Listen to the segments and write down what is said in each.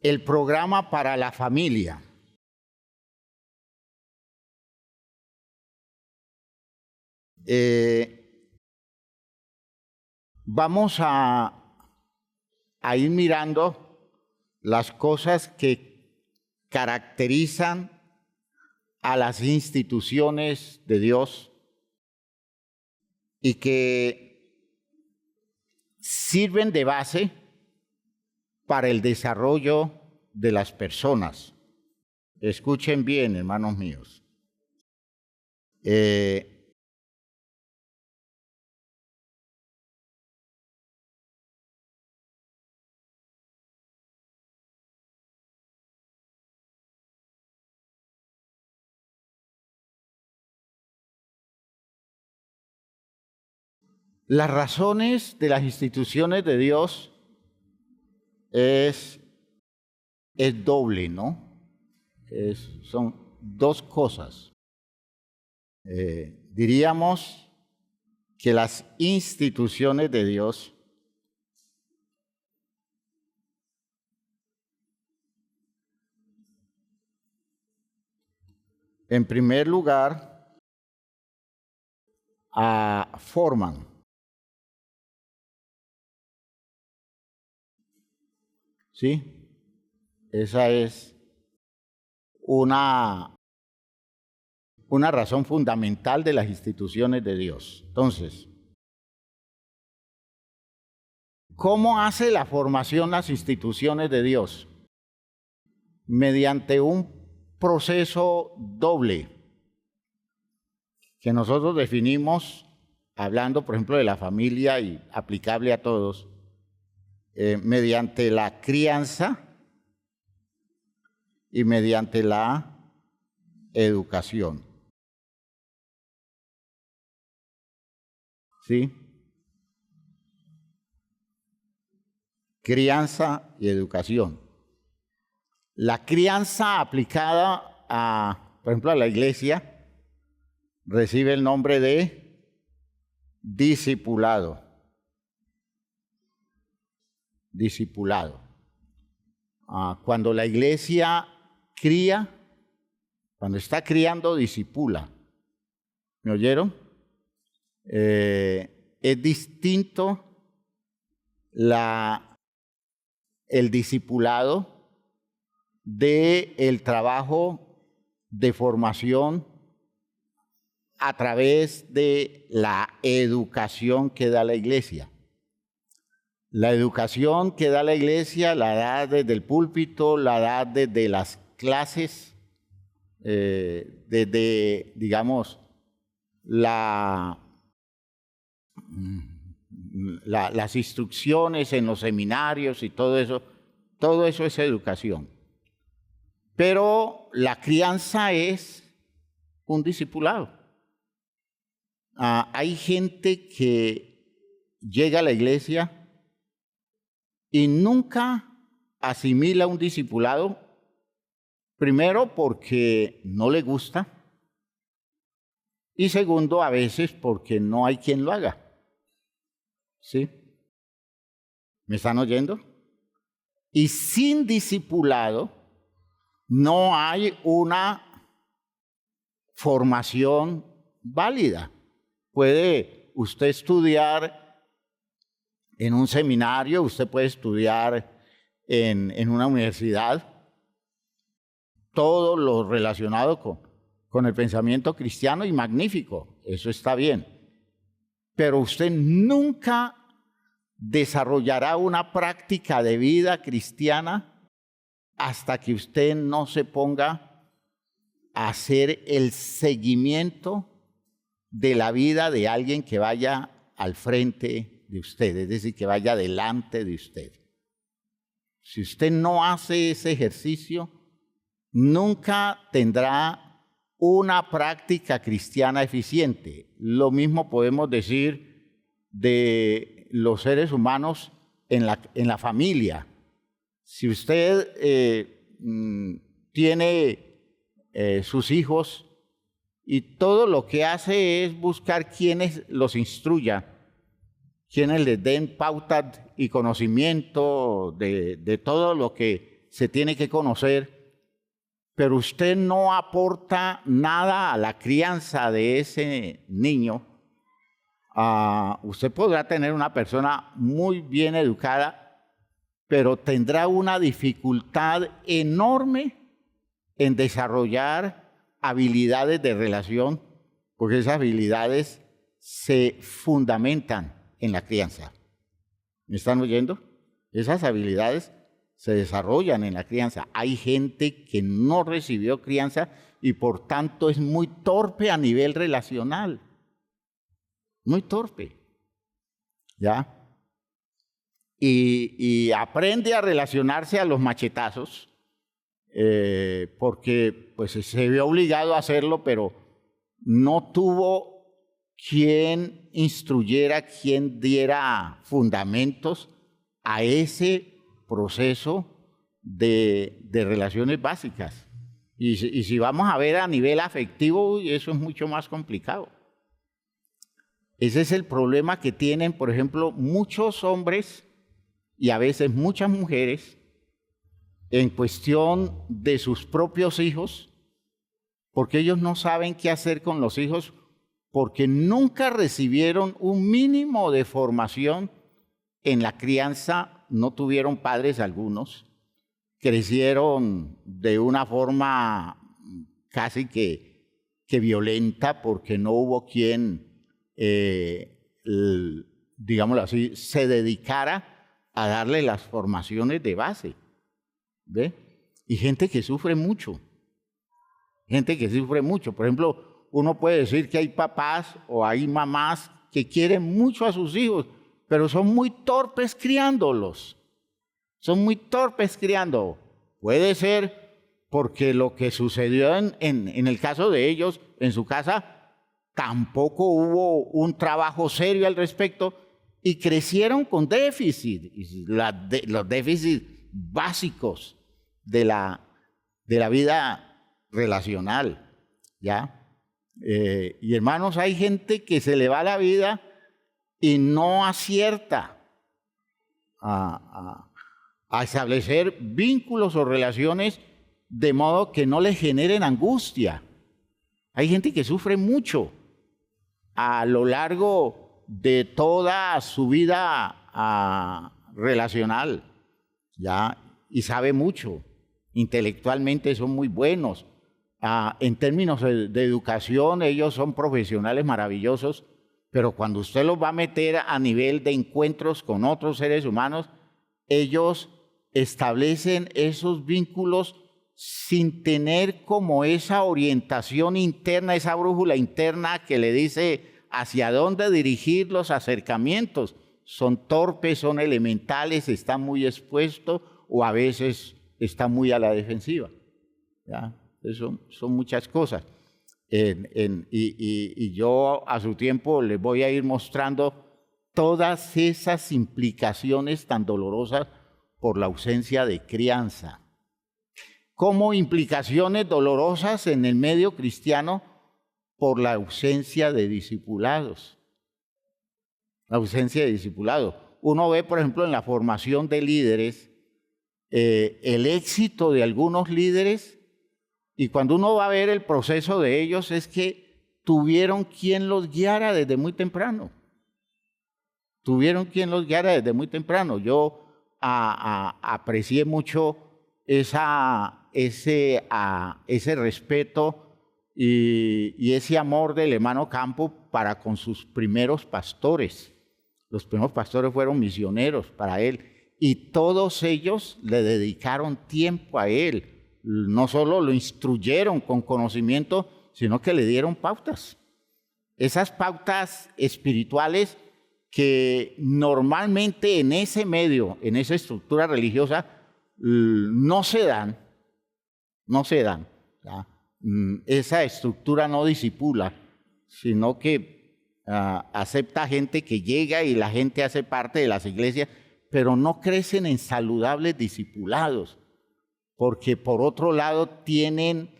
el programa para la familia. Vamos a ir mirando las cosas que caracterizan a las instituciones de Dios y que sirven de base para el desarrollo de las personas. Escuchen bien, hermanos míos. Las razones de las instituciones de Dios es doble, ¿no? Son dos cosas. Diríamos que las instituciones de Dios en primer lugar forman ¿sí? Esa es una razón fundamental de las instituciones de Dios. Entonces, ¿cómo hace la formación las instituciones de Dios? Mediante un proceso doble que nosotros definimos, hablando, por ejemplo, de la familia y aplicable a todos, mediante la crianza y mediante la educación. ¿Sí? Crianza y educación. La crianza aplicada por ejemplo, a la iglesia recibe el nombre de discipulado. Discipulado. Cuando la iglesia cría, cuando está criando, discipula. ¿Me oyeron? Es distinto el discipulado del trabajo de formación a través de la educación que da la iglesia. La educación que da la iglesia la da desde el púlpito, la da desde las clases, desde, digamos, las instrucciones en los seminarios y todo eso es educación. Pero la crianza es un discipulado. Hay gente que llega a la iglesia y nunca asimila un discipulado, primero porque no le gusta y segundo a veces porque no hay quien lo haga. ¿Sí? ¿Me están oyendo? Y sin discipulado no hay una formación válida. Puede usted estudiar en un seminario, usted puede estudiar en una universidad, todo lo relacionado con el pensamiento cristiano y magnífico, eso está bien. Pero usted nunca desarrollará una práctica de vida cristiana hasta que usted no se ponga a hacer el seguimiento de la vida de alguien que vaya al frente de usted, es decir, que vaya delante de usted. Si usted no hace ese ejercicio, nunca tendrá una práctica cristiana eficiente. Lo mismo podemos decir de los seres humanos en la familia. Si usted tiene sus hijos y todo lo que hace es buscar quienes los instruya, quienes les den pautas y conocimiento de todo lo que se tiene que conocer, pero usted no aporta nada a la crianza de ese niño, usted podrá tener una persona muy bien educada, pero tendrá una dificultad enorme en desarrollar habilidades de relación, porque esas habilidades se fundamentan en la crianza. ¿Me están oyendo? Esas habilidades se desarrollan en la crianza. Hay gente que no recibió crianza y por tanto es muy torpe a nivel relacional. Muy torpe. ¿Ya? Y aprende a relacionarse a los machetazos, porque pues se vio obligado a hacerlo, pero no tuvo quien instruyera, quien diera fundamentos a ese proceso de relaciones básicas. Y si vamos a ver a nivel afectivo, eso es mucho más complicado. Ese es el problema que tienen, por ejemplo, muchos hombres y a veces muchas mujeres en cuestión de sus propios hijos, porque ellos no saben qué hacer con los hijos, porque nunca recibieron un mínimo de formación en la crianza, no tuvieron padres algunos, crecieron de una forma casi que violenta, porque no hubo quien, digámoslo así, se dedicara a darle las formaciones de base, ¿ve? Y gente que sufre mucho, Por ejemplo, uno puede decir que hay papás o hay mamás que quieren mucho a sus hijos, pero son muy torpes criándolos. Puede ser porque lo que sucedió en el caso de ellos, en su casa, tampoco hubo un trabajo serio al respecto, y crecieron con déficit, los déficits básicos de la vida relacional, ¿ya? Y hermanos, hay gente que se le va la vida y no acierta a establecer vínculos o relaciones de modo que no le generen angustia. Hay gente que sufre mucho a lo largo de toda su vida relacional, ¿ya? Y sabe mucho, intelectualmente son muy buenos. En términos de educación, ellos son profesionales maravillosos, pero cuando usted los va a meter a nivel de encuentros con otros seres humanos, ellos establecen esos vínculos sin tener como esa orientación interna, esa brújula interna que le dice hacia dónde dirigir los acercamientos. Son torpes, son elementales, están muy expuestos o a veces están muy a la defensiva. ¿Ya? Eso son muchas cosas. Y yo a su tiempo les voy a ir mostrando todas esas implicaciones tan dolorosas por la ausencia de crianza. Como implicaciones dolorosas en el medio cristiano por la ausencia de discipulados. La ausencia de discipulados. Uno ve, por ejemplo, en la formación de líderes, el éxito de algunos líderes, y cuando uno va a ver el proceso de ellos, es que tuvieron quien los guiara desde muy temprano. Yo aprecié mucho ese respeto y ese amor del hermano Campo para con sus primeros pastores. Los primeros pastores fueron misioneros para él y todos ellos le dedicaron tiempo a él. No solo lo instruyeron con conocimiento, sino que le dieron pautas. Esas pautas espirituales que normalmente en ese medio, en esa estructura religiosa, no se dan. ¿Ya? Esa estructura no discipula, sino que acepta gente que llega y la gente hace parte de las iglesias, pero no crecen en saludables discipulados, porque por otro lado tienen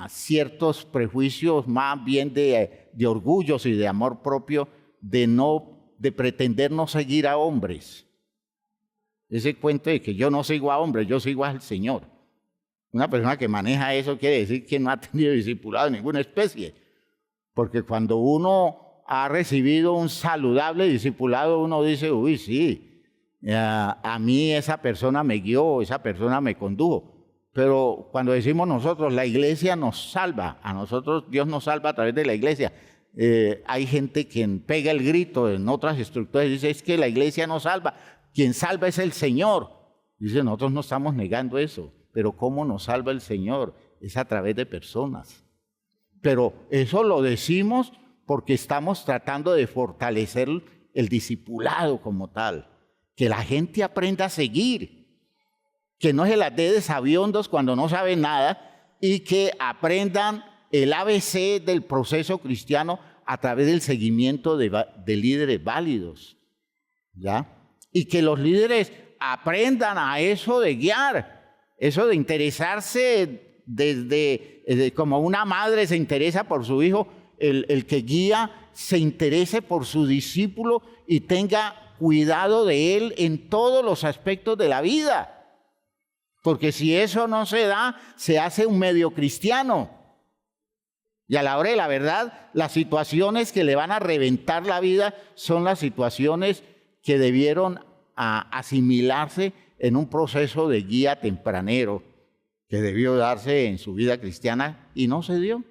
ciertos prejuicios más bien de orgullos y de amor propio, de pretender no seguir a hombres. Ese cuento de que yo no sigo a hombres, yo sigo al Señor. Una persona que maneja eso quiere decir que no ha tenido discipulado de ninguna especie. Porque cuando uno ha recibido un saludable discipulado, uno dice, uy, sí, a mí esa persona me guió, esa persona me condujo. Pero cuando decimos nosotros, la iglesia nos salva, a nosotros Dios nos salva a través de la iglesia. Hay gente que pega el grito en otras estructuras y dice, es que la iglesia nos salva. Quien salva es el Señor. Dice, nosotros no estamos negando eso, pero ¿cómo nos salva el Señor? Es a través de personas. Pero eso lo decimos porque estamos tratando de fortalecer el discipulado como tal. Que la gente aprenda a seguir. Que no se las dé de sabiondos cuando no saben nada y que aprendan el ABC del proceso cristiano a través del seguimiento de líderes válidos. ¿Ya? Y que los líderes aprendan a eso de guiar, eso de interesarse desde como una madre se interesa por su hijo, el que guía se interese por su discípulo y tenga cuidado de él en todos los aspectos de la vida. Porque si eso no se da, se hace un medio cristiano. Y a la hora de la verdad, las situaciones que le van a reventar la vida son las situaciones que debieron asimilarse en un proceso de guía tempranero que debió darse en su vida cristiana y no se dio.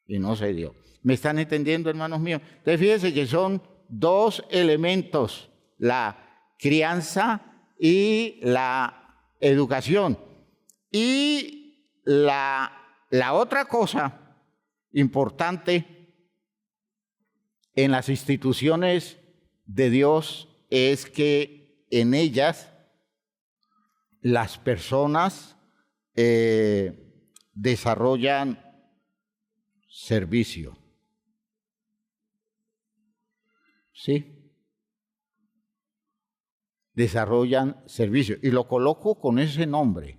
Y no se dio. ¿Me están entendiendo, hermanos míos? Entonces fíjense que son dos elementos, la crianza y la educación. Y la otra cosa importante en las instituciones de Dios es que en ellas las personas desarrollan servicio. ¿Sí? Desarrollan servicio. Y lo coloco con ese nombre.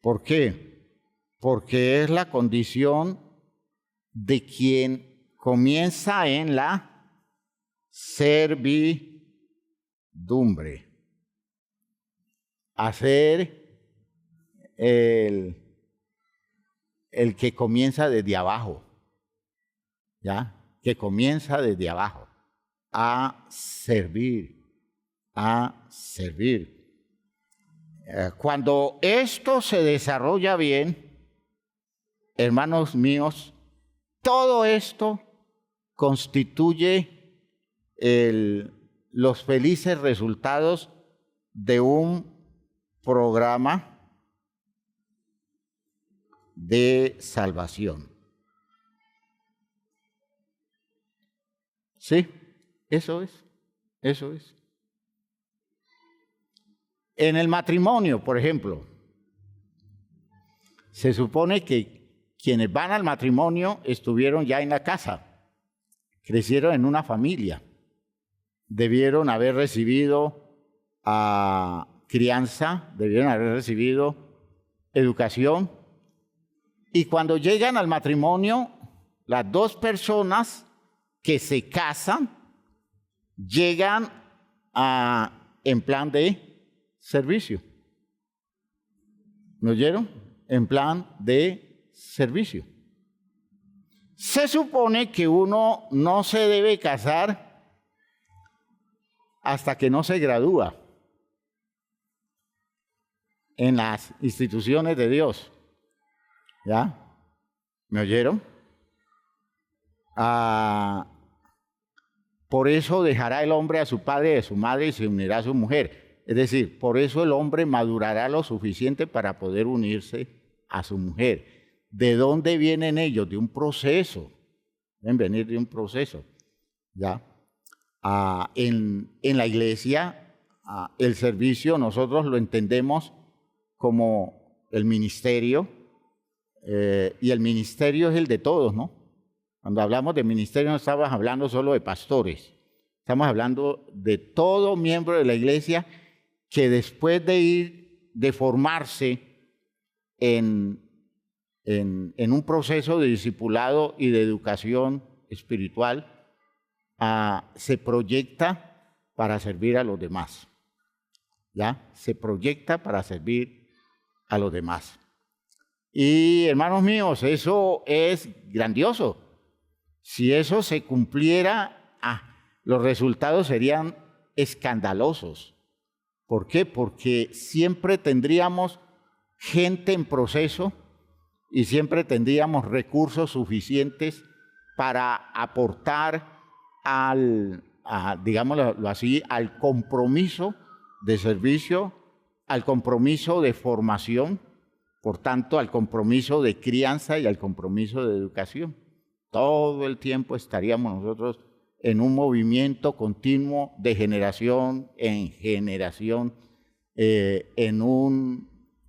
¿Por qué? Porque es la condición de quien comienza en la servidumbre. Hacer el que comienza desde abajo. ¿Ya? Que comienza desde abajo. A servir. A servir. Cuando esto se desarrolla bien, hermanos míos, todo esto constituye los felices resultados de un programa de salvación. Sí, eso es. En el matrimonio, por ejemplo, se supone que quienes van al matrimonio estuvieron ya en la casa, crecieron en una familia, debieron haber recibido crianza, debieron haber recibido educación, y cuando llegan al matrimonio, las dos personas que se casan llegan en plan de servicio. ¿Me oyeron? En plan de servicio. Se supone que uno no se debe casar hasta que no se gradúa en las instituciones de Dios. ¿Ya? ¿Me oyeron? Por eso dejará el hombre a su padre y a su madre y se unirá a su mujer. Es decir, por eso el hombre madurará lo suficiente para poder unirse a su mujer. ¿De dónde vienen ellos? De un proceso. Deben venir de un proceso. ¿Ya? En la iglesia, el servicio nosotros lo entendemos como el ministerio. Y el ministerio es el de todos, ¿no? Cuando hablamos de ministerio no estamos hablando solo de pastores. Estamos hablando de todo miembro de la iglesia que después de formarse en un proceso de discipulado y de educación espiritual, se proyecta para servir a los demás. ¿ya? Se proyecta para servir a los demás. Y hermanos míos, eso es grandioso. Si eso se cumpliera, los resultados serían escandalosos. ¿Por qué? Porque siempre tendríamos gente en proceso y siempre tendríamos recursos suficientes para aportar digámoslo así, al compromiso de servicio, al compromiso de formación, por tanto, al compromiso de crianza y al compromiso de educación. Todo el tiempo estaríamos nosotros en un movimiento continuo de generación en generación,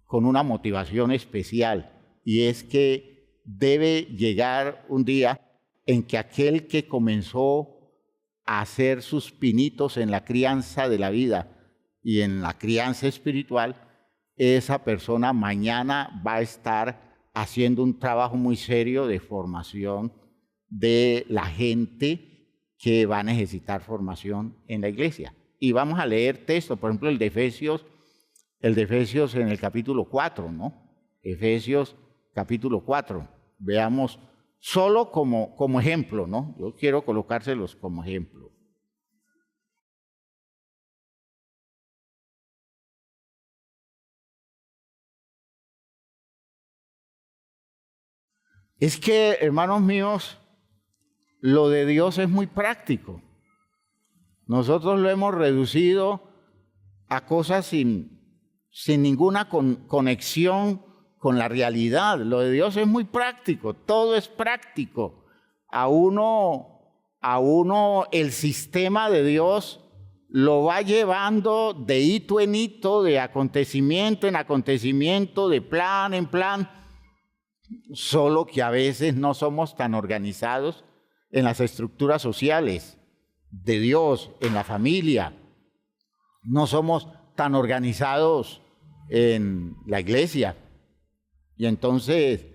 con una motivación especial, y es que debe llegar un día en que aquel que comenzó a hacer sus pinitos en la crianza de la vida y en la crianza espiritual, esa persona mañana va a estar haciendo un trabajo muy serio de formación de la gente que va a necesitar formación en la iglesia. Y vamos a leer textos, por ejemplo, el de Efesios en el capítulo 4, ¿no? Efesios capítulo 4. Veamos solo como ejemplo, ¿no? Yo quiero colocárselos como ejemplo. Es que, hermanos míos, lo de Dios es muy práctico. Nosotros lo hemos reducido a cosas sin ninguna conexión con la realidad. Lo de Dios es muy práctico, todo es práctico. A uno el sistema de Dios lo va llevando de hito en hito, de acontecimiento en acontecimiento, de plan en plan, solo que a veces no somos tan organizados en las estructuras sociales de Dios, en la familia. No somos tan organizados en la iglesia. Y entonces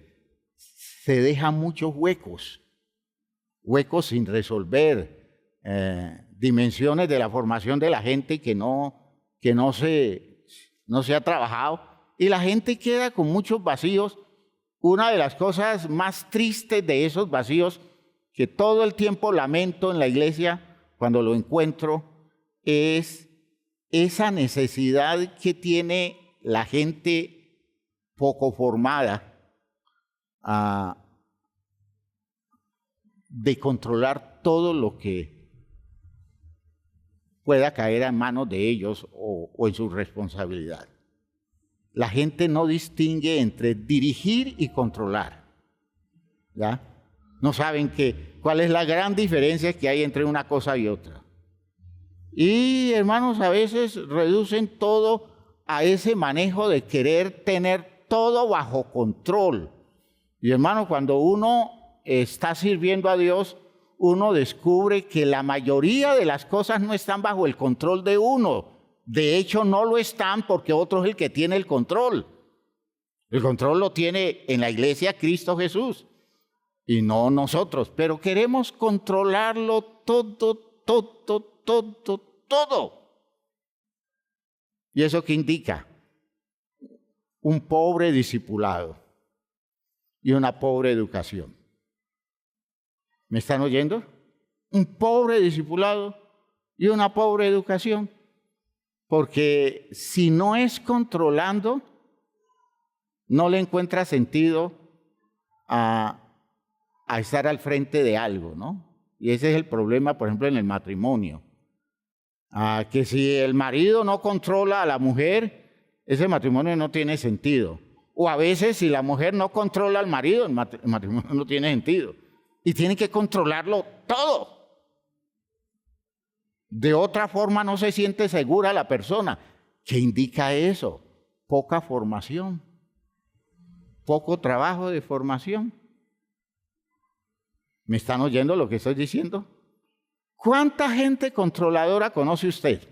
se dejan muchos huecos sin resolver, dimensiones de la formación de la gente que no se ha trabajado, y la gente queda con muchos vacíos. Una de las cosas más tristes de esos vacíos, que todo el tiempo lamento en la iglesia cuando lo encuentro, es esa necesidad que tiene la gente poco formada de controlar todo lo que pueda caer en manos de ellos o en su responsabilidad. La gente no distingue entre dirigir y controlar, ¿ya? No saben cuál es la gran diferencia que hay entre una cosa y otra. Y, hermanos, a veces reducen todo a ese manejo de querer tener todo bajo control. Y, hermanos, cuando uno está sirviendo a Dios, uno descubre que la mayoría de las cosas no están bajo el control de uno. De hecho, no lo están, porque otro es el que tiene el control. El control lo tiene en la iglesia Cristo Jesús y no nosotros. Pero queremos controlarlo todo. ¿Y eso qué indica? Un pobre discipulado y una pobre educación. ¿Me están oyendo? Un pobre discipulado y una pobre educación. Porque si no es controlando, no le encuentra sentido a estar al frente de algo, ¿no? Y ese es el problema, por ejemplo, en el matrimonio. Que si el marido no controla a la mujer, ese matrimonio no tiene sentido. O a veces si la mujer no controla al marido, el matrimonio no tiene sentido. Y tiene que controlarlo todo. De otra forma no se siente segura la persona. ¿Qué indica eso? Poca formación, poco trabajo de formación. ¿Me están oyendo lo que estoy diciendo? ¿Cuánta gente controladora conoce usted?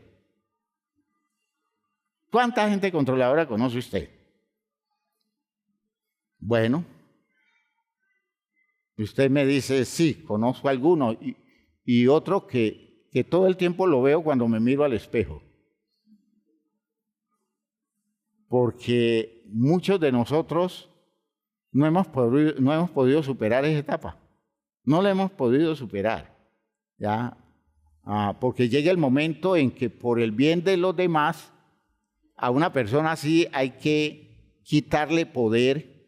¿Cuánta gente controladora conoce usted? Bueno, usted me dice, sí, conozco alguno, y otro que todo el tiempo lo veo cuando me miro al espejo. porque muchos de nosotros no hemos podido superar esa etapa. No la hemos podido superar, ¿ya? Porque llega el momento en que por el bien de los demás, a una persona así hay que quitarle poder,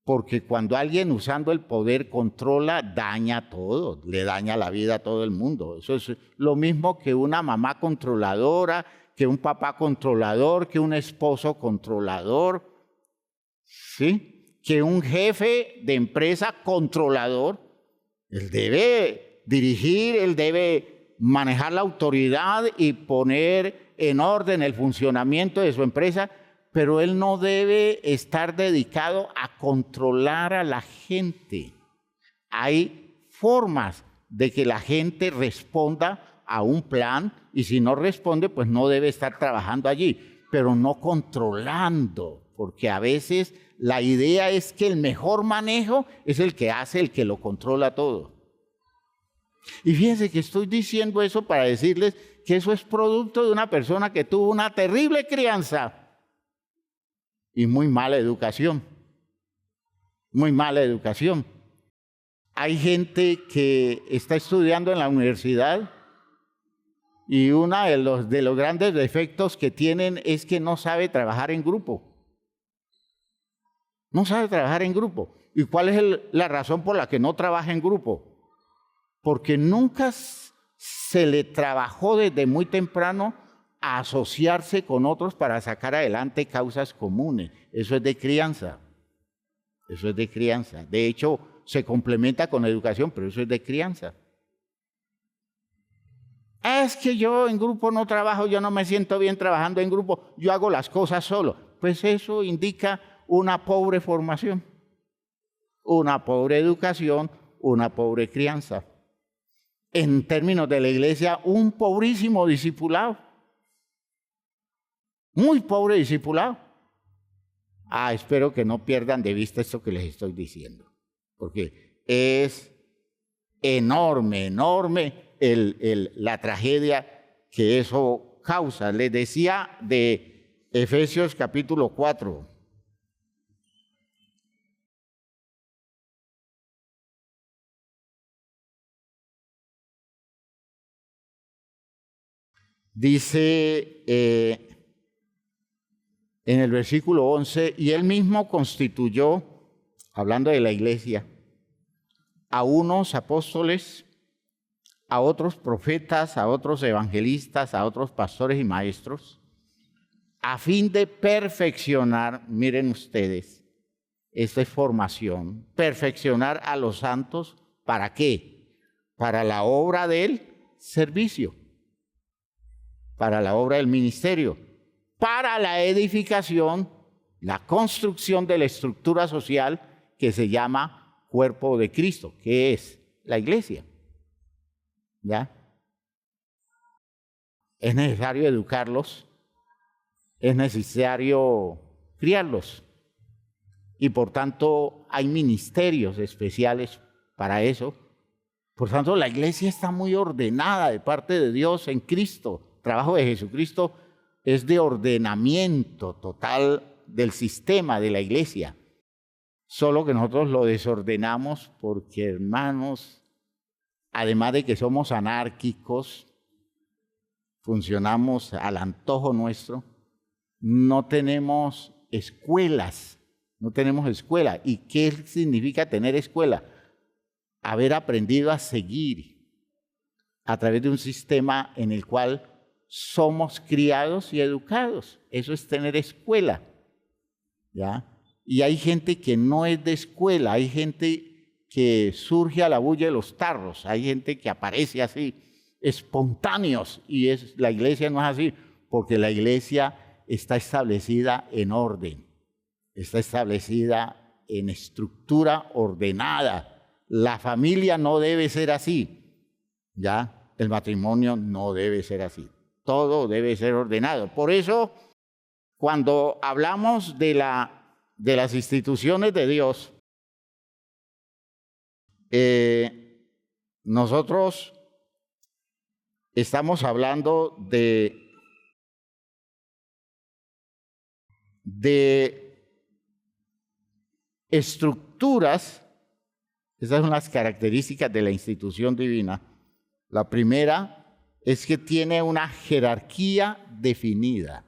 porque cuando alguien usando el poder controla, daña todo, le daña la vida a todo el mundo. Eso es lo mismo que una mamá controladora, que un papá controlador, que un esposo controlador, ¿sí? Que un jefe de empresa controlador. Él debe dirigir, él debe manejar la autoridad y poner en orden el funcionamiento de su empresa, pero él no debe estar dedicado a controlar a la gente. Hay formas de que la gente responda a un plan y si no responde, pues no debe estar trabajando allí, pero no controlando, porque a veces la idea es que el mejor manejo es el que hace, el que lo controla todo. Y fíjense que estoy diciendo eso para decirles que eso es producto de una persona que tuvo una terrible crianza y muy mala educación. Muy mala educación. Hay gente que está estudiando en la universidad y uno de los grandes defectos que tienen es que no sabe trabajar en grupo. No sabe trabajar en grupo. ¿Y cuál es la razón por la que no trabaja en grupo? Porque nunca se le trabajó desde muy temprano a asociarse con otros para sacar adelante causas comunes. Eso es de crianza. Eso es de crianza. De hecho, se complementa con educación, pero eso es de crianza. Es que yo en grupo no trabajo, yo no me siento bien trabajando en grupo, yo hago las cosas solo. Pues eso indica una pobre formación, una pobre educación, una pobre crianza. En términos de la iglesia, un pobrísimo discipulado. Muy pobre discipulado. Espero que no pierdan de vista esto que les estoy diciendo, porque es enorme, enorme la tragedia que eso causa. Les decía de Efesios capítulo 4. Dice en el versículo 11, y él mismo constituyó, hablando de la iglesia, a unos apóstoles, a otros profetas, a otros evangelistas, a otros pastores y maestros, a fin de perfeccionar, miren ustedes, esta es formación, perfeccionar a los santos, ¿para qué? Para la obra del servicio, para la obra del ministerio, para la edificación, la construcción de la estructura social que se llama cuerpo de Cristo, que es la iglesia. ¿Ya? Es necesario educarlos, es necesario criarlos y por tanto hay ministerios especiales para eso. Por tanto, la iglesia está muy ordenada de parte de Dios en Cristo. El trabajo de Jesucristo es de ordenamiento total del sistema de la iglesia. Solo que nosotros lo desordenamos porque, hermanos, además de que somos anárquicos, funcionamos al antojo nuestro, no tenemos escuelas, no tenemos escuela. ¿Y qué significa tener escuela? Haber aprendido a seguir a través de un sistema en el cual somos criados y educados. Eso es tener escuela, ¿ya? Y hay gente que no es de escuela, hay gente que surge a la bulla de los tarros, hay gente que aparece así, espontáneos, y la iglesia no es así, porque la iglesia está establecida en orden, está establecida en estructura ordenada. La familia no debe ser así, ¿ya? El matrimonio no debe ser así. Todo debe ser ordenado. Por eso, cuando hablamos de las instituciones de Dios, nosotros estamos hablando de de estructuras. Esas son las características de la institución divina. La primera es que tiene una jerarquía definida.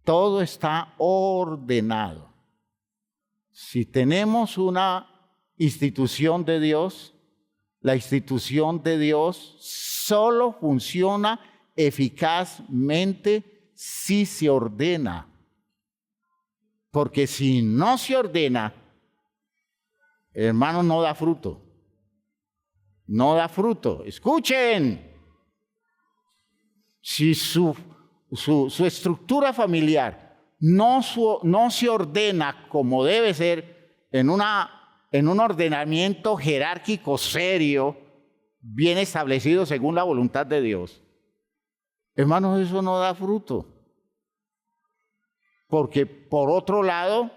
Todo está ordenado. Si tenemos una institución de Dios, la institución de Dios solo funciona eficazmente si se ordena. Porque si no se ordena, hermanos, no da fruto. No da fruto. Escuchen. Si su estructura familiar no se ordena como debe ser en un ordenamiento jerárquico serio, bien establecido según la voluntad de Dios, hermanos, eso no da fruto. Porque por otro lado,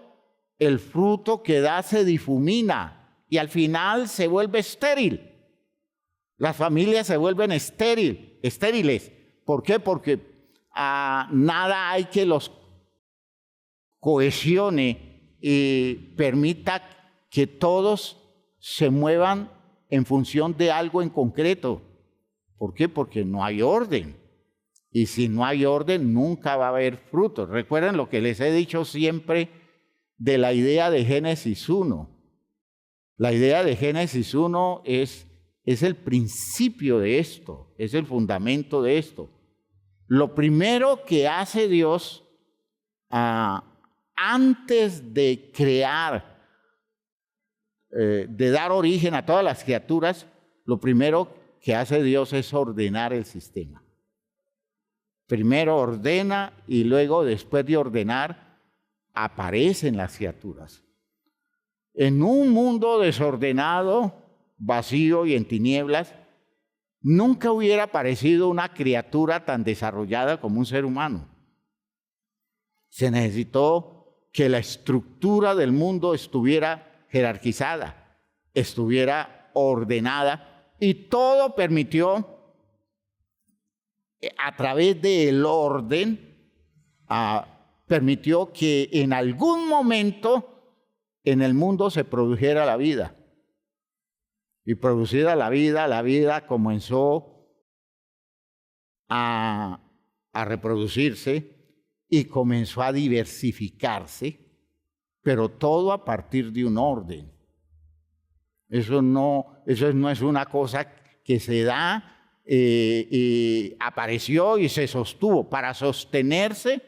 el fruto que da se difumina y al final se vuelve estéril. Las familias se vuelven estériles. ¿Por qué? Porque nada hay que los cohesione y permita que todos se muevan en función de algo en concreto. ¿Por qué? Porque no hay orden. Y si no hay orden, nunca va a haber frutos. Recuerden lo que les he dicho siempre de la idea de Génesis 1. La idea de Génesis 1 es el principio de esto, es el fundamento de esto. Lo primero que hace Dios antes de crear, de dar origen a todas las criaturas, lo primero que hace Dios es ordenar el sistema. Primero ordena y luego, después de ordenar, aparecen las criaturas. En un mundo desordenado, vacío y en tinieblas, nunca hubiera aparecido una criatura tan desarrollada como un ser humano. Se necesitó que la estructura del mundo estuviera jerarquizada, estuviera ordenada, y todo permitió, a través del orden, permitió que en algún momento en el mundo se produjera la vida. Y producida la vida comenzó a reproducirse y comenzó a diversificarse, pero todo a partir de un orden. Eso no es una cosa que se da, apareció y se sostuvo. Para sostenerse,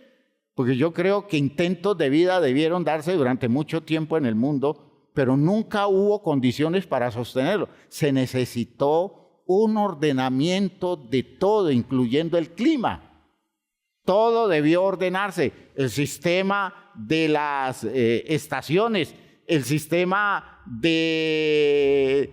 porque yo creo que intentos de vida debieron darse durante mucho tiempo en el mundo, pero nunca hubo condiciones para sostenerlo. Se necesitó un ordenamiento de todo, incluyendo el clima. Todo debió ordenarse. El sistema de las estaciones, el sistema del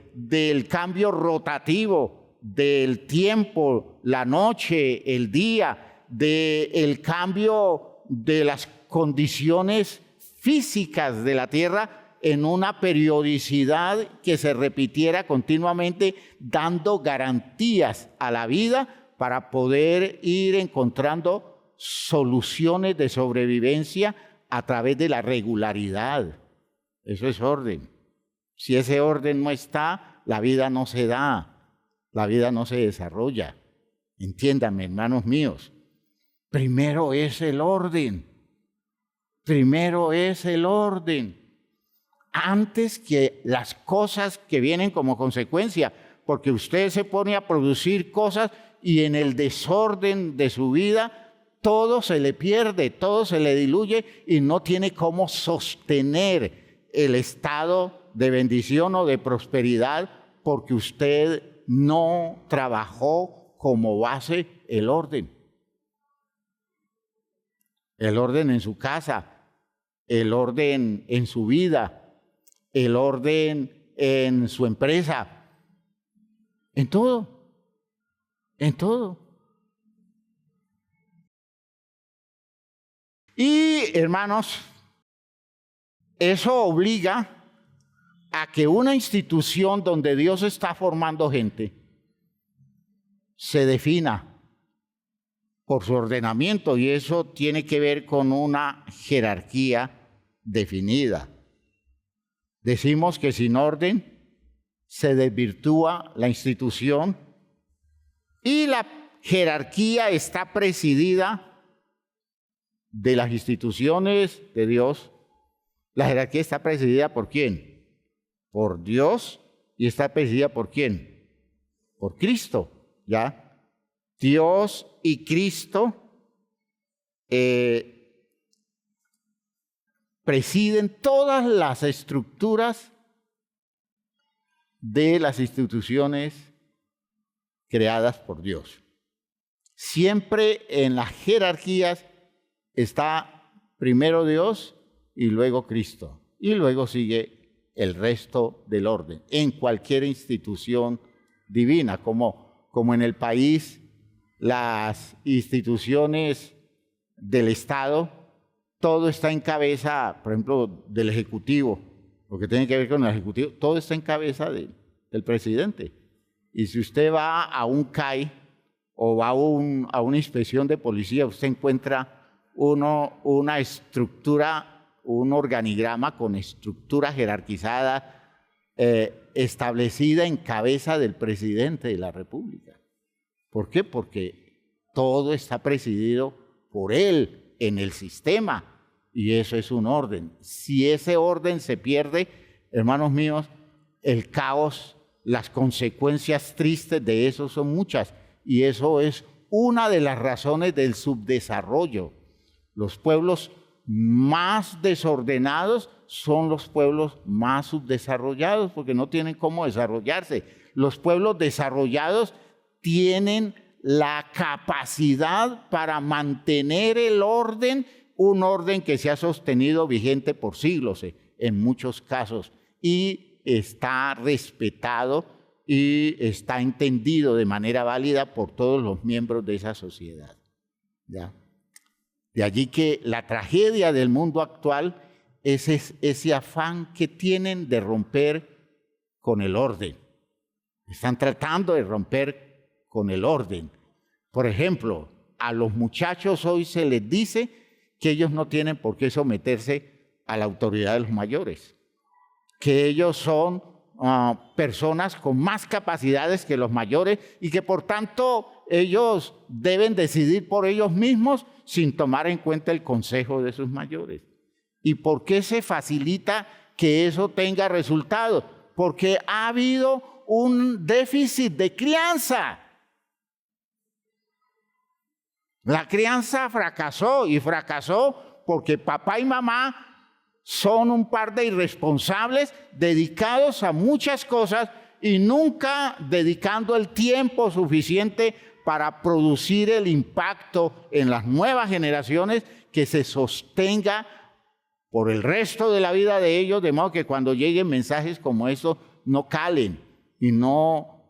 cambio rotativo, del tiempo, la noche, el día, del cambio de las condiciones físicas de la Tierra en una periodicidad que se repitiera continuamente, dando garantías a la vida para poder ir encontrando soluciones de sobrevivencia a través de la regularidad. Eso es orden. Si ese orden no está, la vida no se da. La vida no se desarrolla. Entiéndanme, hermanos míos. Primero es el orden. Primero es el orden. Antes que las cosas que vienen como consecuencia. Porque usted se pone a producir cosas y en el desorden de su vida todo se le pierde, todo se le diluye y no tiene cómo sostener el estado de bendición o de prosperidad porque usted no trabajó como base el orden. El orden en su casa, el orden en su vida, el orden en su empresa, en todo, en todo. Y hermanos, eso obliga a que una institución donde Dios está formando gente se defina por su ordenamiento, y eso tiene que ver con una jerarquía definida. Decimos que sin orden se desvirtúa la institución y la jerarquía está presidida de las instituciones de Dios. La jerarquía está presidida ¿por quién? Por Dios. ¿Y está presidida por quién? Por Cristo, ¿ya? Dios y Cristo presiden todas las estructuras de las instituciones creadas por Dios. Siempre en las jerarquías está primero Dios y luego Cristo, y luego sigue el resto del orden, en cualquier institución divina, como en el país, las instituciones del Estado, todo está en cabeza, por ejemplo, del Ejecutivo, lo que tiene que ver con el Ejecutivo, todo está en cabeza del presidente. Y si usted va a un CAI o va a una inspección de policía, usted encuentra una estructura, un organigrama con estructura jerarquizada, establecida en cabeza del presidente de la República. ¿Por qué? Porque todo está presidido por él en el sistema, y eso es un orden. Si ese orden se pierde, hermanos míos, el caos, las consecuencias tristes de eso son muchas, y eso es una de las razones del subdesarrollo. Los pueblos más desordenados son los pueblos más subdesarrollados, porque no tienen cómo desarrollarse. Los pueblos desarrollados tienen la capacidad para mantener el orden, un orden que se ha sostenido vigente por siglos en muchos casos, y está respetado y está entendido de manera válida por todos los miembros de esa sociedad. ¿Ya? De allí que la tragedia del mundo actual es ese afán que tienen de romper con el orden. Están tratando de romper con el orden. Por ejemplo, a los muchachos hoy se les dice que ellos no tienen por qué someterse a la autoridad de los mayores, que ellos son personas con más capacidades que los mayores y que por tanto ellos deben decidir por ellos mismos sin tomar en cuenta el consejo de sus mayores. ¿Y por qué se facilita que eso tenga resultados? Porque ha habido un déficit de crianza. La crianza fracasó, y fracasó porque papá y mamá son un par de irresponsables dedicados a muchas cosas y nunca dedicando el tiempo suficiente para producir el impacto en las nuevas generaciones que se sostenga por el resto de la vida de ellos, de modo que cuando lleguen mensajes como estos no calen y no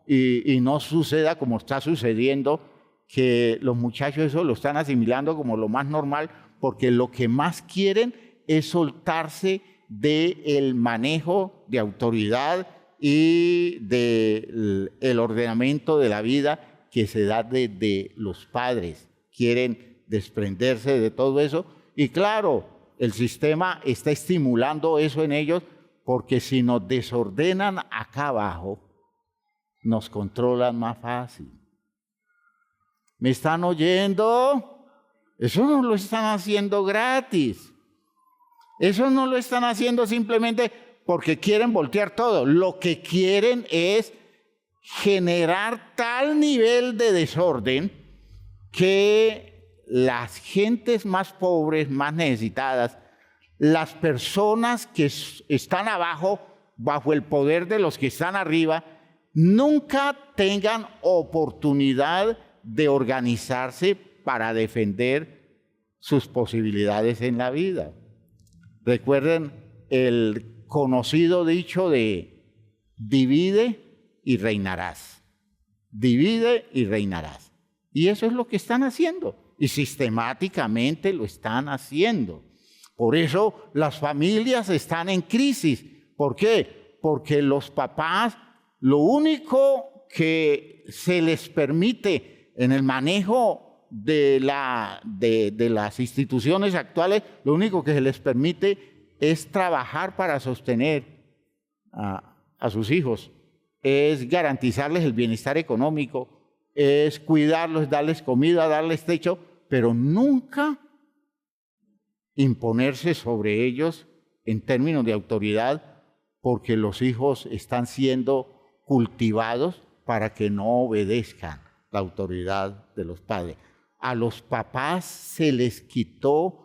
suceda como está sucediendo, que los muchachos eso lo están asimilando como lo más normal, porque lo que más quieren es soltarse del manejo de autoridad y del ordenamiento de la vida que se da de los padres. Quieren desprenderse de todo eso, y claro, el sistema está estimulando eso en ellos, porque si nos desordenan acá abajo, nos controlan más fácil. ¿Me están oyendo? Eso no lo están haciendo gratis. Eso no lo están haciendo simplemente porque quieren voltear todo. Lo que quieren es generar tal nivel de desorden que las gentes más pobres, más necesitadas, las personas que están abajo, bajo el poder de los que están arriba, nunca tengan oportunidad de organizarse para defender sus posibilidades en la vida. Recuerden el conocido dicho de divide y reinarás. Divide y reinarás. Y eso es lo que están haciendo. Y sistemáticamente lo están haciendo. Por eso las familias están en crisis. ¿Por qué? Porque los papás, lo único que se les permite en el manejo de las instituciones actuales, lo único que se les permite es trabajar para sostener a sus hijos, es garantizarles el bienestar económico, es cuidarlos, darles comida, darles techo, pero nunca imponerse sobre ellos en términos de autoridad, porque los hijos están siendo cultivados para que no obedezcan la autoridad de los padres. A los papás se les quitó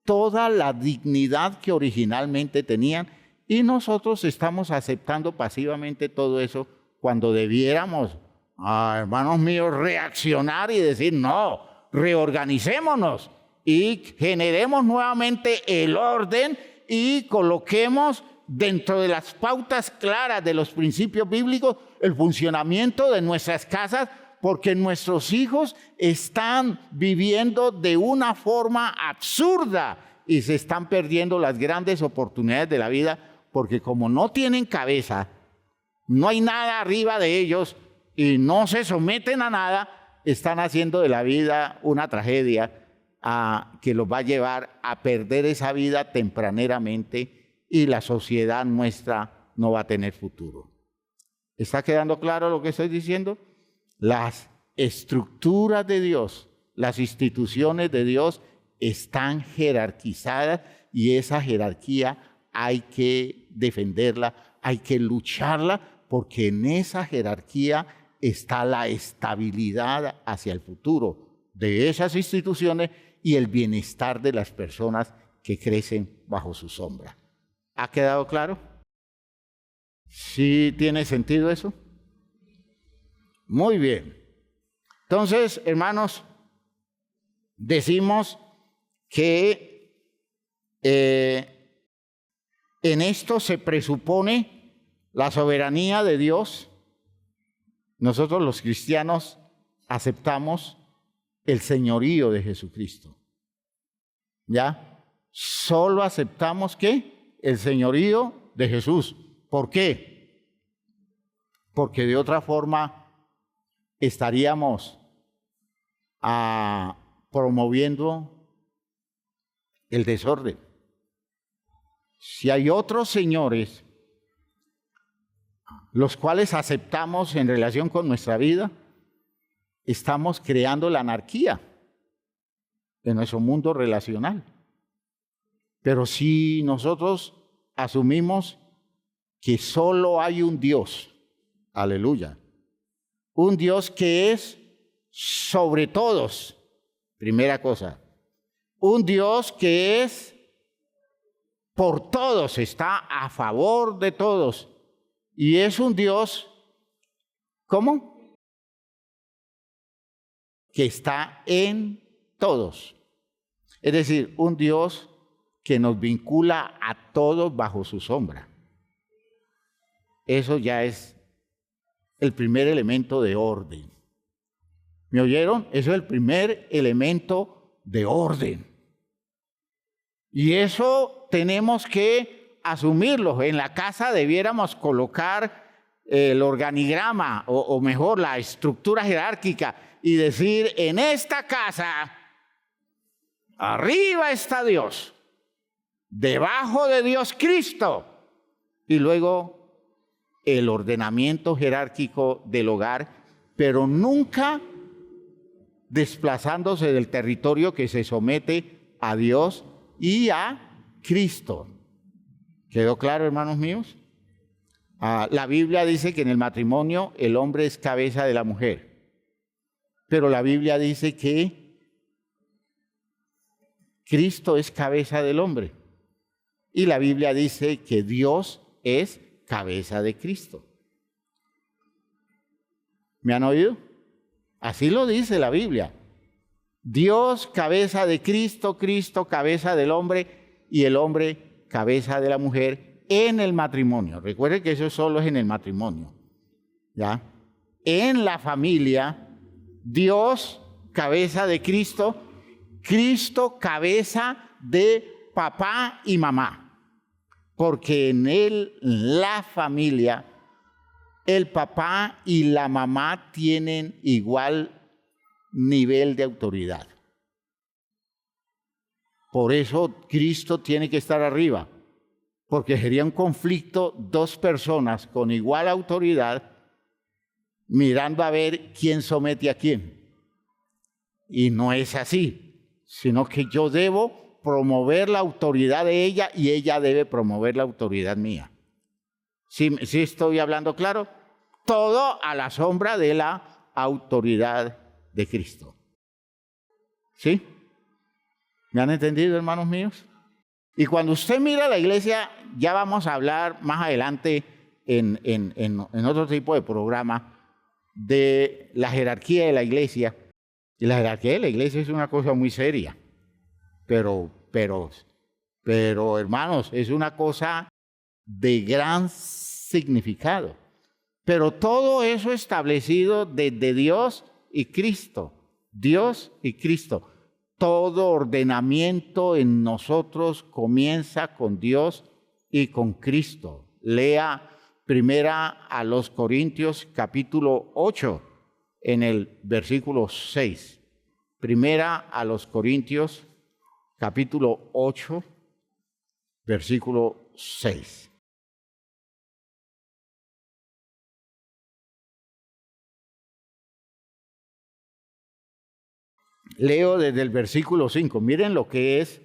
toda la dignidad que originalmente tenían y nosotros estamos aceptando pasivamente todo eso cuando debiéramos, hermanos míos, reaccionar y decir, no, reorganicémonos y generemos nuevamente el orden y coloquemos dentro de las pautas claras de los principios bíblicos el funcionamiento de nuestras casas, porque nuestros hijos están viviendo de una forma absurda y se están perdiendo las grandes oportunidades de la vida, porque como no tienen cabeza, no hay nada arriba de ellos y no se someten a nada, están haciendo de la vida una tragedia que los va a llevar a perder esa vida tempraneramente y la sociedad nuestra no va a tener futuro. ¿Está quedando claro lo que estoy diciendo? Las estructuras de Dios, las instituciones de Dios están jerarquizadas y esa jerarquía hay que defenderla, hay que lucharla, porque en esa jerarquía está la estabilidad hacia el futuro de esas instituciones y el bienestar de las personas que crecen bajo su sombra. ¿Ha quedado claro? ¿Sí tiene sentido eso? Muy bien. Entonces, hermanos, decimos que en esto se presupone la soberanía de Dios. Nosotros los cristianos aceptamos el señorío de Jesucristo. ¿Ya? Solo aceptamos ¿qué? El señorío de Jesús. ¿Por qué? Porque de otra forma estaríamos promoviendo el desorden. Si hay otros señores los cuales aceptamos en relación con nuestra vida, estamos creando la anarquía en nuestro mundo relacional. Pero si nosotros asumimos que solo hay un Dios, aleluya, un Dios que es sobre todos, primera cosa, un Dios que es por todos, está a favor de todos, y es un Dios, ¿cómo? Que está en todos. Es decir, un Dios que nos vincula a todos bajo su sombra. Eso ya es el primer elemento de orden. ¿Me oyeron? Eso es el primer elemento de orden. Y eso tenemos que asumirlo. En la casa debiéramos colocar el organigrama, o mejor, la estructura jerárquica, y decir, en esta casa, arriba está Dios, debajo de Dios Cristo, y luego el ordenamiento jerárquico del hogar, pero nunca desplazándose del territorio que se somete a Dios y a Cristo. ¿Quedó claro, hermanos míos? La Biblia dice que en el matrimonio el hombre es cabeza de la mujer, pero la Biblia dice que Cristo es cabeza del hombre y la Biblia dice que Dios es cabeza de Cristo. ¿Me han oído? Así lo dice la Biblia. Dios cabeza de Cristo, Cristo cabeza del hombre y el hombre cabeza de la mujer en el matrimonio. Recuerden que eso solo es en el matrimonio. ¿Ya? En la familia, Dios cabeza de Cristo, Cristo cabeza de papá y mamá. Porque en él, la familia, el papá y la mamá tienen igual nivel de autoridad. Por eso Cristo tiene que estar arriba, porque sería un conflicto dos personas con igual autoridad mirando a ver quién somete a quién. Y no es así, sino que yo debo promover la autoridad de ella y ella debe promover la autoridad mía. ¿Sí estoy hablando claro? Todo a la sombra de la autoridad de Cristo. ¿Sí? ¿Me han entendido, hermanos míos? Y cuando usted mira la iglesia, ya vamos a hablar más adelante en otro tipo de programa de la jerarquía de la iglesia. Y la jerarquía de la iglesia es una cosa muy seria. Pero hermanos, es una cosa de gran significado. Pero todo eso establecido desde Dios y Cristo. Dios y Cristo. Todo ordenamiento en nosotros comienza con Dios y con Cristo. Lea primera a los Corintios capítulo 8 en el versículo 6. Primera a los Corintios capítulo 8, versículo 6. Leo desde el versículo 5. Miren lo que es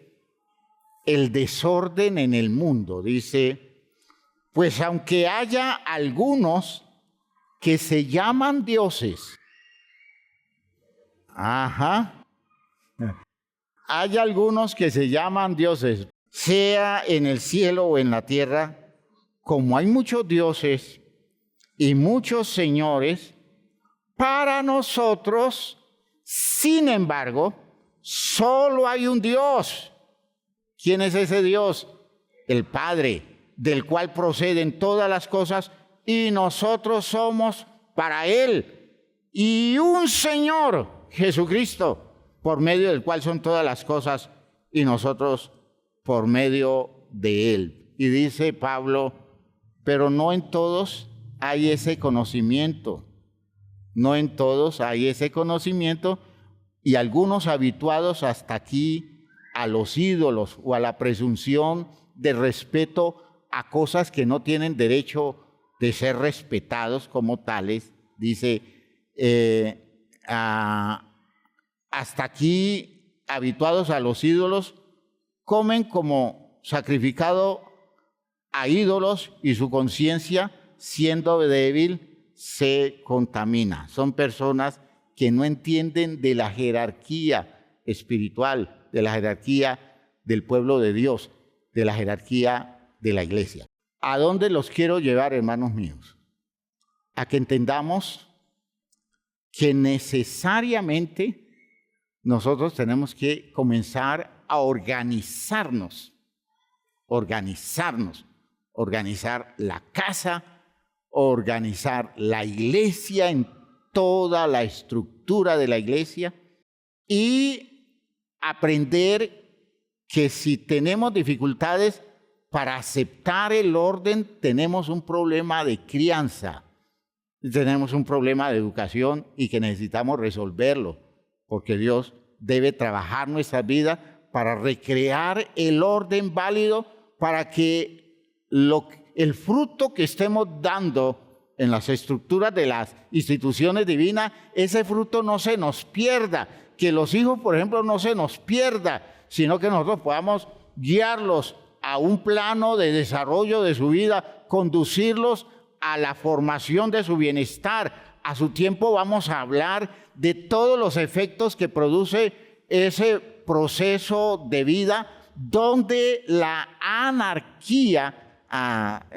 el desorden en el mundo. Dice, pues aunque haya algunos que se llaman dioses. Hay algunos que se llaman dioses, sea en el cielo o en la tierra. Como hay muchos dioses y muchos señores, para nosotros, sin embargo, solo hay un Dios. ¿Quién es ese Dios? El Padre, del cual proceden todas las cosas, y nosotros somos para Él. Y un Señor, Jesucristo, por medio del cual son todas las cosas, y nosotros por medio de Él. Y dice Pablo, pero no en todos hay ese conocimiento. No en todos hay ese conocimiento, y algunos habituados hasta aquí a los ídolos o a la presunción de respeto a cosas que no tienen derecho de ser respetados como tales, dice, hasta aquí habituados a los ídolos, comen como sacrificado a ídolos y su conciencia, siendo débil, se contamina. Son personas que no entienden de la jerarquía espiritual, de la jerarquía del pueblo de Dios, de la jerarquía de la iglesia. ¿A dónde los quiero llevar, hermanos míos? A que entendamos que necesariamente nosotros tenemos que comenzar a organizar la casa, organizar la iglesia en toda la estructura de la iglesia y aprender que si tenemos dificultades para aceptar el orden, tenemos un problema de crianza, tenemos un problema de educación y que necesitamos resolverlo, porque Dios debe trabajar nuestra vida para recrear el orden válido para que el fruto que estemos dando en las estructuras de las instituciones divinas, ese fruto no se nos pierda, que los hijos, por ejemplo, no se nos pierda, sino que nosotros podamos guiarlos a un plano de desarrollo de su vida, conducirlos a la formación de su bienestar. A su tiempo vamos a hablar de todos los efectos que produce ese proceso de vida donde la anarquía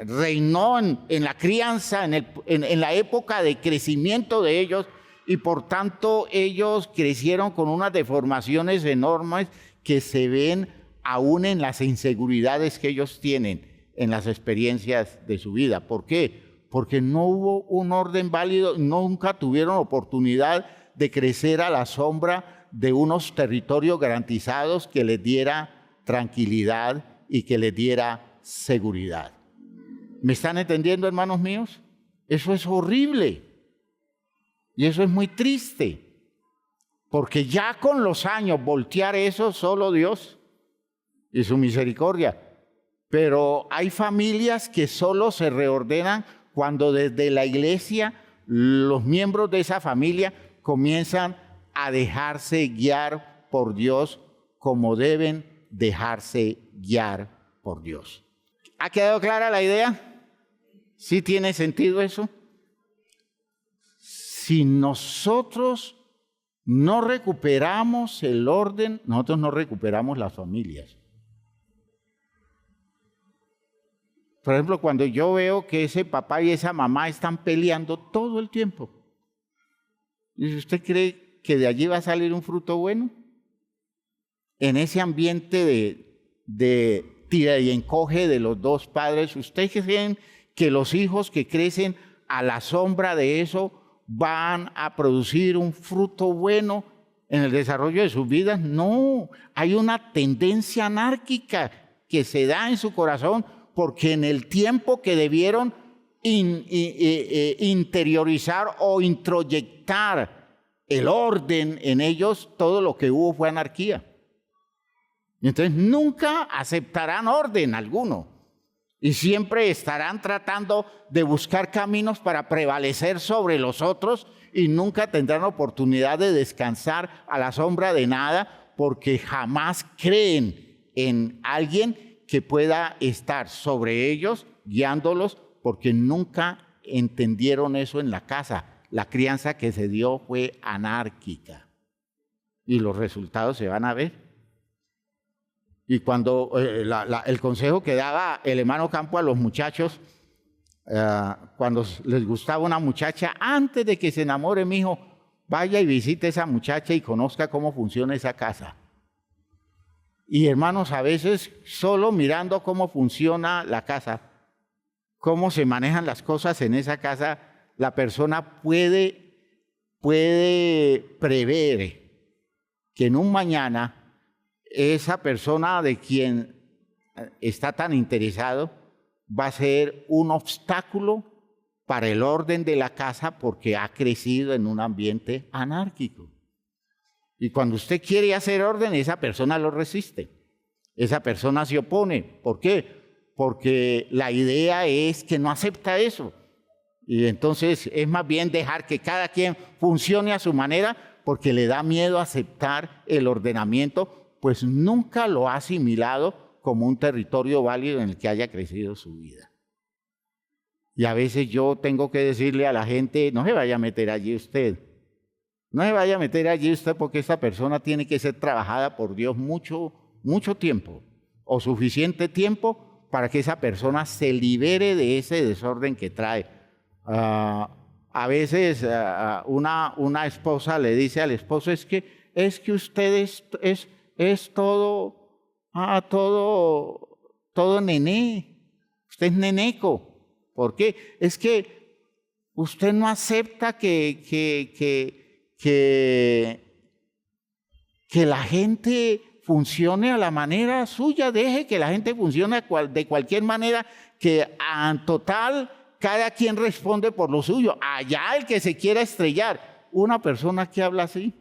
reinó en la crianza, en la época de crecimiento de ellos, y por tanto ellos crecieron con unas deformaciones enormes que se ven aún en las inseguridades que ellos tienen en las experiencias de su vida. ¿Por qué? Porque no hubo un orden válido, nunca tuvieron oportunidad de crecer a la sombra de unos territorios garantizados que les diera tranquilidad y que les diera seguridad. ¿Me están entendiendo, hermanos míos? Eso es horrible y eso es muy triste, porque ya con los años voltear eso solo Dios y su misericordia. Pero hay familias que solo se reordenan cuando desde la iglesia los miembros de esa familia comienzan a dejarse guiar por Dios como deben dejarse guiar por Dios. ¿Ha quedado clara la idea? ¿Sí tiene sentido eso? Si nosotros no recuperamos el orden, nosotros no recuperamos las familias. Por ejemplo, cuando yo veo que ese papá y esa mamá están peleando todo el tiempo, ¿y usted cree que de allí va a salir un fruto bueno? En ese ambiente de tira y encoge de los dos padres, ¿ustedes creen que los hijos que crecen a la sombra de eso van a producir un fruto bueno en el desarrollo de sus vidas? No, hay una tendencia anárquica que se da en su corazón porque en el tiempo que debieron interiorizar o introyectar el orden en ellos, todo lo que hubo fue anarquía. Entonces nunca aceptarán orden alguno y siempre estarán tratando de buscar caminos para prevalecer sobre los otros y nunca tendrán oportunidad de descansar a la sombra de nada porque jamás creen en alguien que pueda estar sobre ellos guiándolos porque nunca entendieron eso en la casa. La crianza que se dio fue anárquica y los resultados se van a ver. Y cuando el consejo que daba el hermano Campo a los muchachos, cuando les gustaba una muchacha, antes de que se enamore, mijo, vaya y visite a esa muchacha y conozca cómo funciona esa casa. Y hermanos, a veces solo mirando cómo funciona la casa, cómo se manejan las cosas en esa casa, la persona puede prever que en un mañana esa persona de quien está tan interesado va a ser un obstáculo para el orden de la casa porque ha crecido en un ambiente anárquico. Y cuando usted quiere hacer orden, esa persona lo resiste. Esa persona se opone. ¿Por qué? Porque la idea es que no acepta eso. Y entonces es más bien dejar que cada quien funcione a su manera porque le da miedo aceptar el ordenamiento, pues nunca lo ha asimilado como un territorio válido en el que haya crecido su vida. Y a veces yo tengo que decirle a la gente, no se vaya a meter allí usted. No se vaya a meter allí usted porque esta persona tiene que ser trabajada por Dios mucho tiempo o suficiente tiempo para que esa persona se libere de ese desorden que trae. A veces una esposa le dice al esposo, es que usted es todo nené, usted es neneco. ¿Por qué? Es que usted no acepta que la gente funcione a la manera suya, deje que la gente funcione de cualquier manera, que en total cada quien responde por lo suyo. Allá el que se quiera estrellar. Una persona que habla así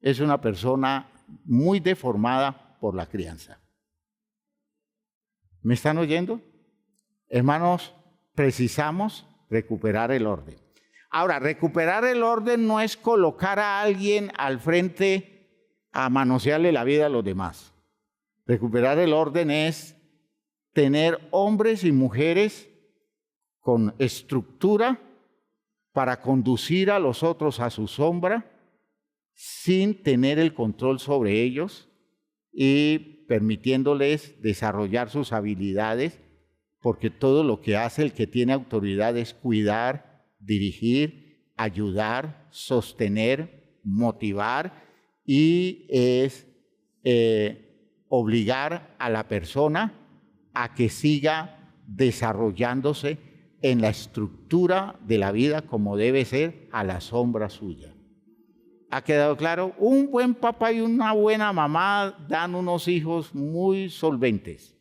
es una persona muy deformada por la crianza. ¿Me están oyendo? Hermanos, precisamos recuperar el orden. Ahora, recuperar el orden no es colocar a alguien al frente a manosearle la vida a los demás. Recuperar el orden es tener hombres y mujeres con estructura para conducir a los otros a su sombra sin tener el control sobre ellos y permitiéndoles desarrollar sus habilidades, porque todo lo que hace el que tiene autoridad es cuidar, dirigir, ayudar, sostener, motivar y es obligar a la persona a que siga desarrollándose en la estructura de la vida como debe ser a la sombra suya. ¿Ha quedado claro? Un buen papá y una buena mamá dan unos hijos muy solventes.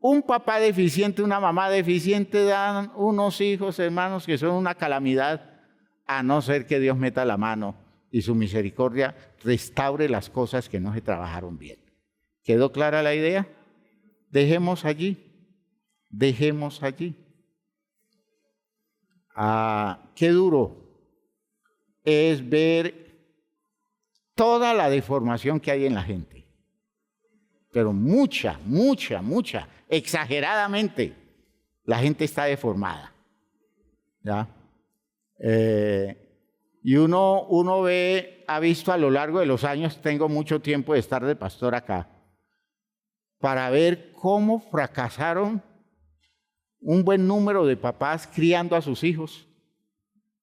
Un papá deficiente, una mamá deficiente dan unos hijos, hermanos, que son una calamidad, a no ser que Dios meta la mano y su misericordia restaure las cosas que no se trabajaron bien. ¿Quedó clara la idea? Dejemos allí. Qué duro es ver toda la deformación que hay en la gente, pero mucha, exageradamente, la gente está deformada, ¿ya? Y uno ha visto a lo largo de los años, tengo mucho tiempo de estar de pastor acá, para ver cómo fracasaron un buen número de papás criando a sus hijos.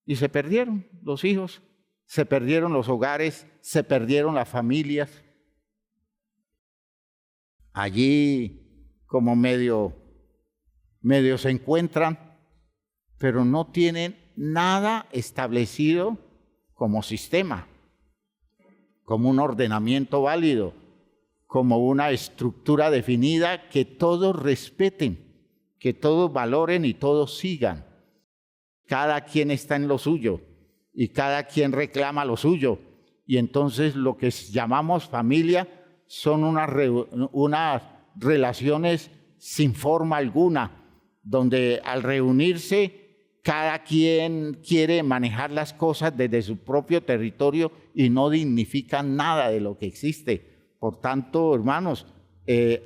Y se perdieron los hijos, se perdieron los hogares, se perdieron las familias. Allí como medio se encuentran, pero no tienen nada establecido como sistema, como un ordenamiento válido, como una estructura definida que todos respeten, que todos valoren y todos sigan. Cada quien está en lo suyo y cada quien reclama lo suyo. Y entonces lo que llamamos familia son unas relaciones sin forma alguna, donde al reunirse cada quien quiere manejar las cosas desde su propio territorio y no dignifican nada de lo que existe. Por tanto, hermanos,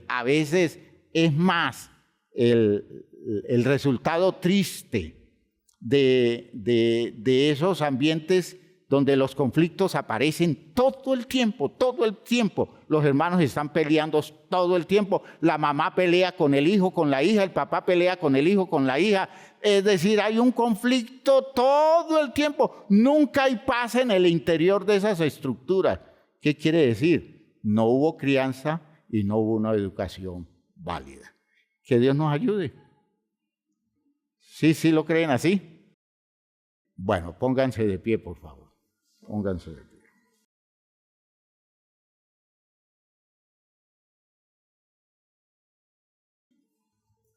a veces es más el resultado triste de esos ambientes donde los conflictos aparecen todo el tiempo. Los hermanos están peleando todo el tiempo. La mamá pelea con el hijo, con la hija, el papá pelea con el hijo, con la hija. Es decir, hay un conflicto todo el tiempo. Nunca hay paz en el interior de esas estructuras. ¿Qué quiere decir? No hubo crianza y no hubo una educación válida. Que Dios nos ayude. ¿Sí lo creen así? Bueno, pónganse de pie, por favor. Pónganse de pie.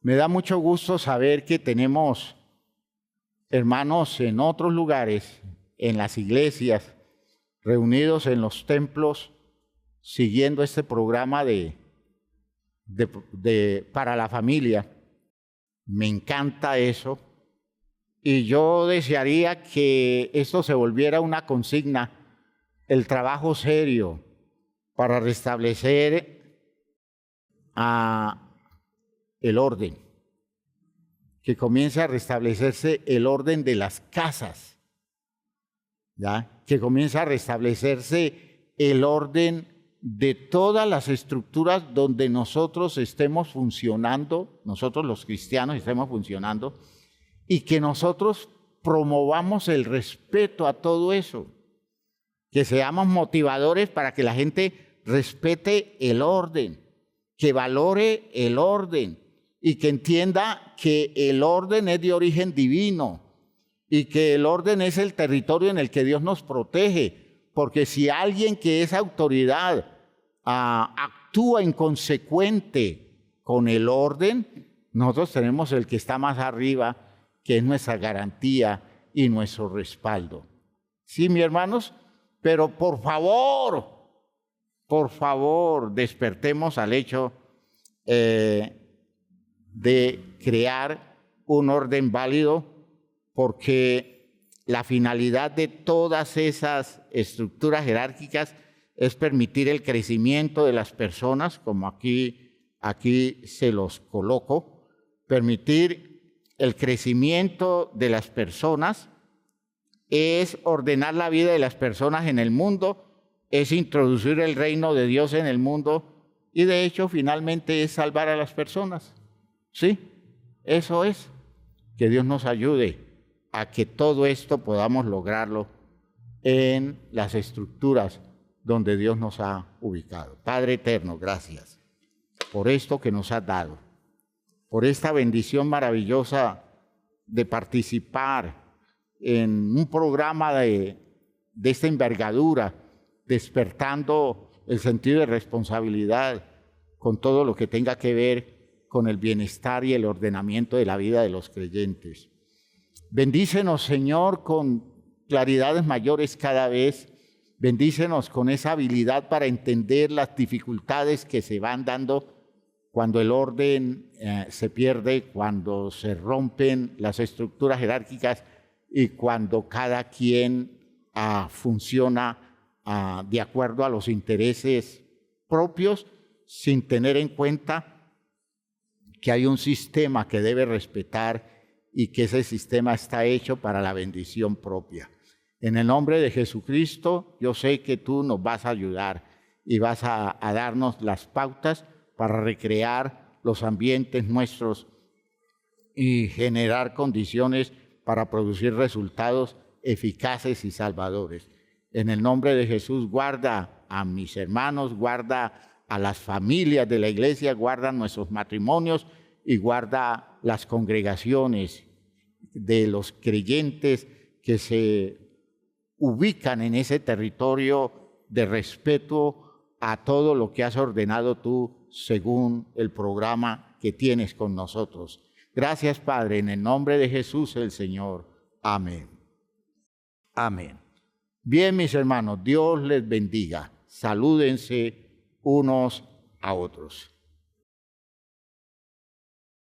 Me da mucho gusto saber que tenemos hermanos en otros lugares, en las iglesias, reunidos en los templos, siguiendo este programa para la familia. Me encanta eso. Y yo desearía que esto se volviera una consigna, el trabajo serio para restablecer el orden, que comience a restablecerse el orden de las casas, ¿ya? Que comience a restablecerse el orden de todas las estructuras donde nosotros estemos funcionando, nosotros los cristianos estemos funcionando, y que nosotros promovamos el respeto a todo eso, que seamos motivadores para que la gente respete el orden, que valore el orden y que entienda que el orden es de origen divino y que el orden es el territorio en el que Dios nos protege, porque si alguien que es autoridad actúa inconsecuente con el orden, nosotros tenemos el que está más arriba, que es nuestra garantía y nuestro respaldo. ¿Sí, mis hermanos? Pero por favor, despertemos al hecho de crear un orden válido, porque la finalidad de todas esas estructuras jerárquicas es permitir el crecimiento de las personas, como aquí se los coloco, permitir el crecimiento de las personas, es ordenar la vida de las personas en el mundo, es introducir el reino de Dios en el mundo y de hecho finalmente es salvar a las personas. ¿Sí? Eso es. Que Dios nos ayude a que todo esto podamos lograrlo en las estructuras donde Dios nos ha ubicado. Padre eterno, gracias por esto que nos has dado, por esta bendición maravillosa de participar en un programa de esta envergadura, despertando el sentido de responsabilidad con todo lo que tenga que ver con el bienestar y el ordenamiento de la vida de los creyentes. Bendícenos, Señor, con claridades mayores cada vez Bendícenos con esa habilidad para entender las dificultades que se van dando cuando el orden se pierde, cuando se rompen las estructuras jerárquicas y cuando cada quien funciona de acuerdo a los intereses propios, sin tener en cuenta que hay un sistema que debe respetar y que ese sistema está hecho para la bendición propia. En el nombre de Jesucristo, yo sé que tú nos vas a ayudar y vas a darnos las pautas para recrear los ambientes nuestros y generar condiciones para producir resultados eficaces y salvadores. En el nombre de Jesús, guarda a mis hermanos, guarda a las familias de la iglesia, guarda nuestros matrimonios y guarda las congregaciones de los creyentes que se ubican en ese territorio de respeto a todo lo que has ordenado tú según el programa que tienes con nosotros. Gracias, Padre, en el nombre de Jesús el Señor. Amén. Amén. Bien, mis hermanos, Dios les bendiga. Salúdense unos a otros.